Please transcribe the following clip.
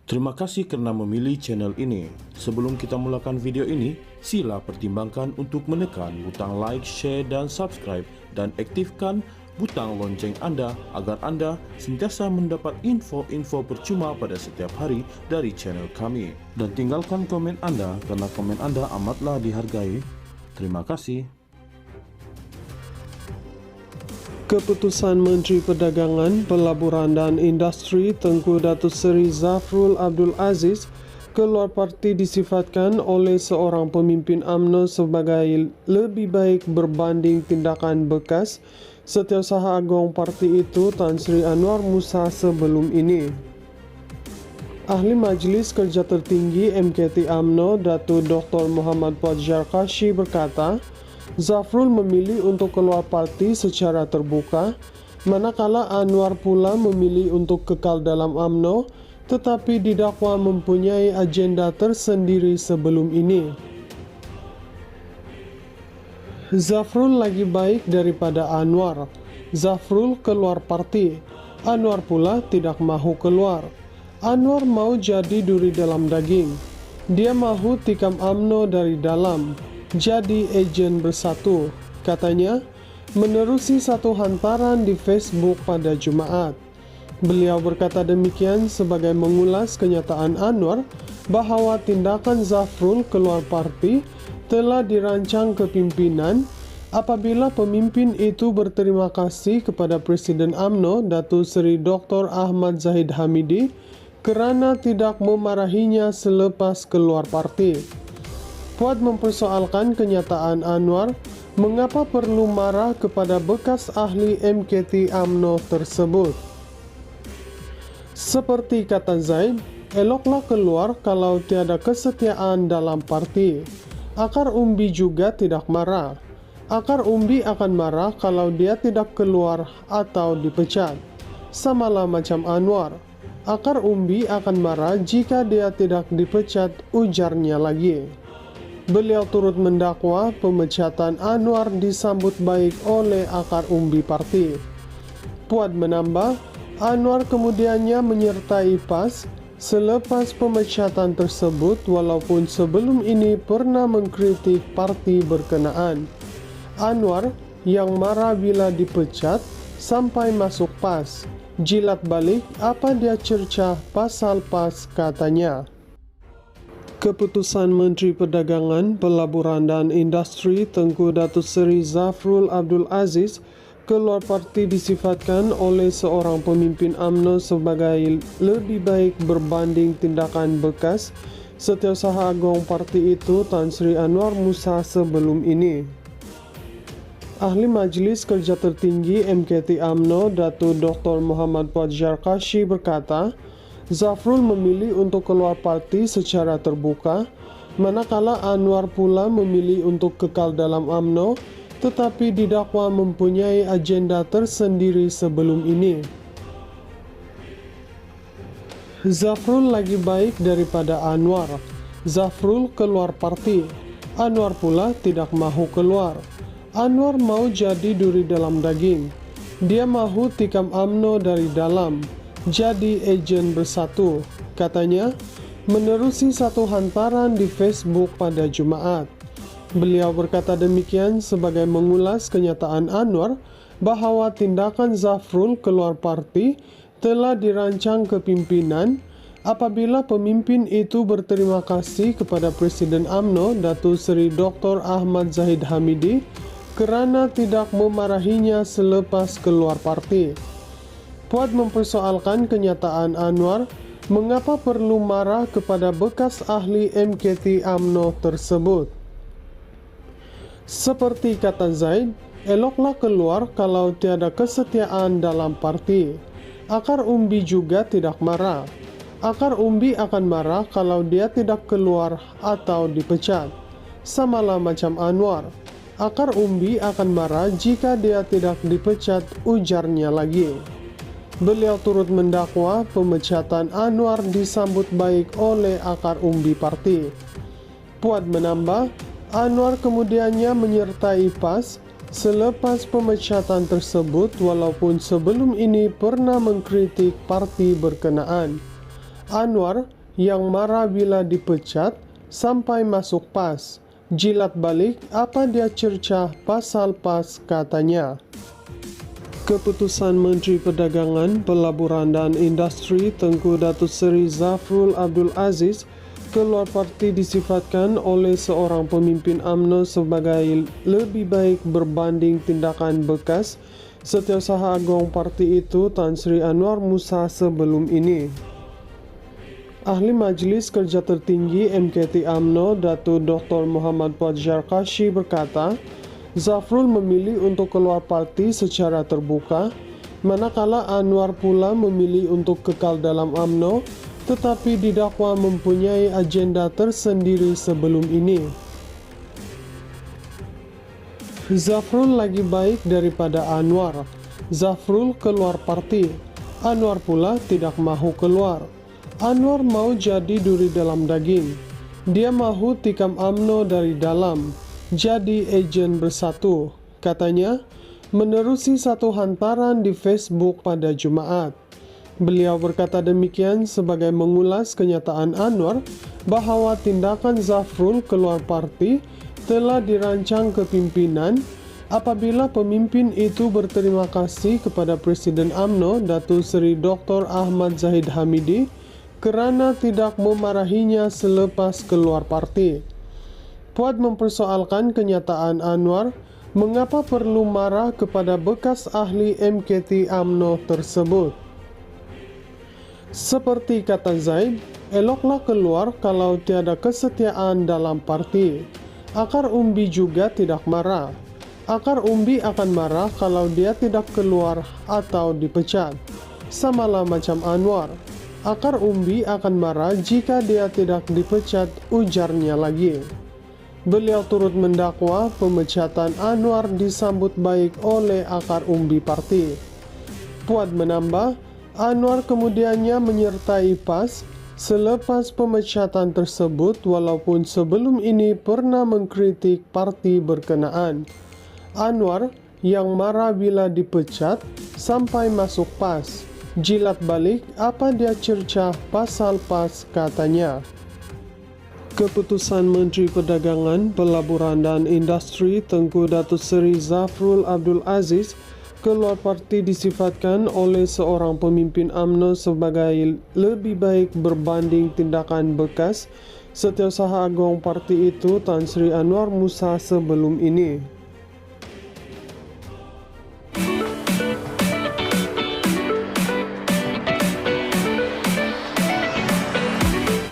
Terima kasih karena memilih channel ini. Sebelum kita mulakan video ini, sila pertimbangkan untuk menekan butang like, share, dan subscribe, dan aktifkan butang lonceng Anda agar Anda sentiasa mendapat info-info percuma pada setiap hari dari channel kami. Dan tinggalkan komen Anda karena komen Anda amatlah dihargai. Terima kasih. Keputusan Menteri Perdagangan, Pelaburan dan Industri Tengku Datuk Seri Zafrul Abdul Aziz keluar parti disifatkan oleh seorang pemimpin UMNO sebagai lebih baik berbanding tindakan bekas Setiausaha Agong parti itu Tan Sri Anwar Musa sebelum ini. Ahli Majlis Kerja Tertinggi MKT UMNO Datuk Dr. Muhammad Puat Jarkashi berkata, Zafrul memilih untuk keluar parti secara terbuka, manakala Anwar pula memilih untuk kekal dalam UMNO, tetapi didakwa mempunyai agenda tersendiri sebelum ini. Zafrul lagi baik daripada Anwar. Zafrul keluar parti, Anwar pula tidak mahu keluar. Anwar mau jadi duri dalam daging. Dia mahu tikam UMNO dari dalam, jadi ejen bersatu, katanya, menerusi satu hantaran di Facebook pada Jumaat. Beliau berkata demikian sebagai mengulas kenyataan Anwar bahawa tindakan Zafrul keluar parti telah dirancang kepimpinan apabila pemimpin itu berterima kasih kepada Presiden UMNO Datuk Seri Dr. Ahmad Zahid Hamidi kerana tidak memarahinya selepas keluar parti. Puat mempersoalkan kenyataan Anwar mengapa perlu marah kepada bekas ahli MKT UMNO tersebut. Seperti kata Zaid, eloklah keluar kalau tiada kesetiaan dalam parti. Akar umbi juga tidak marah. Akar umbi akan marah kalau dia tidak keluar atau dipecat. Samalah macam Anwar. Akar umbi akan marah jika dia tidak dipecat, ujarnya lagi. Beliau turut mendakwa pemecatan Anwar disambut baik oleh akar umbi parti. Puat menambah, Anwar kemudiannya menyertai PAS selepas pemecatan tersebut walaupun sebelum ini pernah mengkritik parti berkenaan. Anwar yang marah bila dipecat sampai masuk PAS. Jilat balik apa dia cercah pasal PAS, katanya. Keputusan Menteri Perdagangan, Pelaburan dan Industri Tengku Datuk Seri Zafrul Abdul Aziz keluar parti disifatkan oleh seorang pemimpin UMNO sebagai lebih baik berbanding tindakan bekas Setiausaha Agong parti itu Tan Sri Anwar Musa sebelum ini. Ahli Majlis Kerja Tertinggi MKT UMNO Datuk Dr. Muhammad Puat Jarkashi berkata, Zafrul memilih untuk keluar parti secara terbuka, manakala Anwar pula memilih untuk kekal dalam UMNO, tetapi didakwa mempunyai agenda tersendiri sebelum ini. Zafrul lagi baik daripada Anwar. Zafrul keluar parti, Anwar pula tidak mahu keluar. Anwar mau jadi duri dalam daging. Dia mahu tikam UMNO dari dalam, jadi ejen bersatu, katanya, menerusi satu hantaran di Facebook pada Jumaat. Beliau berkata demikian sebagai mengulas kenyataan Anwar bahawa tindakan Zafrul keluar parti telah dirancang kepimpinan apabila pemimpin itu berterima kasih kepada Presiden UMNO Datuk Seri Dr. Ahmad Zahid Hamidi kerana tidak memarahinya selepas keluar parti. Puat mempersoalkan kenyataan Anwar mengapa perlu marah kepada bekas ahli MKT UMNO tersebut. Seperti kata Zaid, eloklah keluar kalau tiada kesetiaan dalam parti. Akar umbi juga tidak marah. Akar umbi akan marah kalau dia tidak keluar atau dipecat. Samalah macam Anwar. Akar umbi akan marah jika dia tidak dipecat, ujarnya lagi. Beliau turut mendakwa pemecatan Anwar disambut baik oleh akar umbi parti. Puat menambah, Anwar kemudiannya menyertai PAS selepas pemecatan tersebut walaupun sebelum ini pernah mengkritik parti berkenaan. Anwar yang marah bila dipecat sampai masuk PAS. Jilat balik apa dia cercah pasal PAS katanya. Keputusan Menteri Perdagangan, Pelaburan dan Industri Tengku Datuk Seri Zafrul Abdul Aziz keluar parti disifatkan oleh seorang pemimpin UMNO sebagai lebih baik berbanding tindakan bekas Setiausaha Agong parti itu Tan Sri Anwar Musa sebelum ini. Ahli Majlis Kerja Tertinggi MKT UMNO Datuk Dr. Muhammad Puat Zarkashi berkata, Zafrul memilih untuk keluar parti secara terbuka, manakala Anwar pula memilih untuk kekal dalam UMNO, tetapi didakwa mempunyai agenda tersendiri sebelum ini. Zafrul lagi baik daripada Anwar. Zafrul keluar parti, Anwar pula tidak mahu keluar. Anwar mau jadi duri dalam daging. Dia mahu tikam UMNO dari dalam, jadi ejen bersatu, katanya, menerusi satu hantaran di Facebook pada Jumaat. Beliau berkata demikian sebagai mengulas kenyataan Anwar bahawa tindakan Zafrul keluar parti telah dirancang kepimpinan apabila pemimpin itu berterima kasih kepada Presiden UMNO Datuk Seri Dr. Ahmad Zahid Hamidi kerana tidak memarahinya selepas keluar parti. Puat mempersoalkan kenyataan Anwar mengapa perlu marah kepada bekas ahli MKT UMNO tersebut. Seperti kata Zaid, eloklah keluar kalau tiada kesetiaan dalam parti. Akar umbi juga tidak marah. Akar umbi akan marah kalau dia tidak keluar atau dipecat. Samalah macam Anwar. Akar umbi akan marah jika dia tidak dipecat, ujarnya lagi. Beliau turut mendakwa pemecatan Anwar disambut baik oleh akar umbi parti. Puat menambah, Anwar kemudiannya menyertai PAS selepas pemecatan tersebut walaupun sebelum ini pernah mengkritik parti berkenaan. Anwar yang marah bila dipecat sampai masuk PAS. Jilat balik apa dia cercah pasal PAS katanya. Keputusan Menteri Perdagangan, Pelaburan dan Industri Tengku Datuk Seri Zafrul Abdul Aziz keluar parti disifatkan oleh seorang pemimpin UMNO sebagai lebih baik berbanding tindakan bekas Setiausaha Agong parti itu Tan Sri Anwar Musa sebelum ini.